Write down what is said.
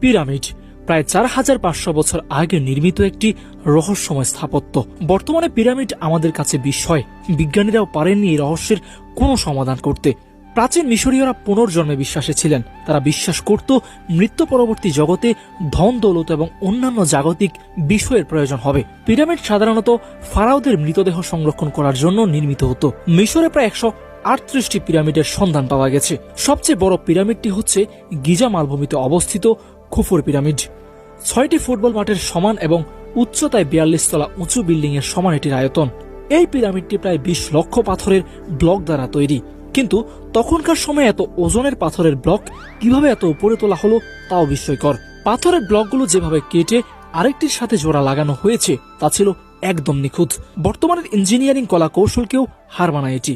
Pyramid প্রায় 4500 বছর আগে নির্মিত একটি রহস্যময় স্থাপত্য। বর্তমানে পিরামিড আমাদের কাছে বিস্ময়। বিজ্ঞানীরাও পারেননি এই রহস্যের কোনো সমাধান করতে। প্রাচীন মিশরীয়রা পুনর্জন্মে বিশ্বাসী ছিলেন। তারা বিশ্বাস করত মৃত্যু পরবর্তী জগতে ধন দৌলত এবং অন্যান্য জাগতিক বিষয়ের প্রয়োজন হবে। পিরামিড সাধারণত ফারাওদের মৃতদেহ সংরক্ষণ করার জন্য নির্মিত হতো। মিশরে প্রায় 138টি পিরামিডের সন্ধান পাওয়া গেছে। সবচেয়ে বড় পিরামিডটি হচ্ছে গিজা মালভূমিতে অবস্থিত খুফুর পিরামিড। 6টি ফুটবল মাঠের সমান এবং উচ্চতায় 42 তলা উঁচু বিল্ডিং এর সমান এটির আয়তন। এই পিরামিডটি প্রায় 20 লক্ষ পাথরের ব্লক দ্বারা তৈরি। কিন্তু তখনকার সময় এত ওজনের পাথরের ব্লক কিভাবে এত উপরে তোলা হলো তাও বিস্ময়কর। পাথরের ব্লকগুলো যেভাবে কেটে আরেকটির সাথে জোড়া লাগানো হয়েছে তা ছিল একদম নিখুঁত। বর্তমানের ইঞ্জিনিয়ারিং কলা কৌশলকেও হার মানায় এটি।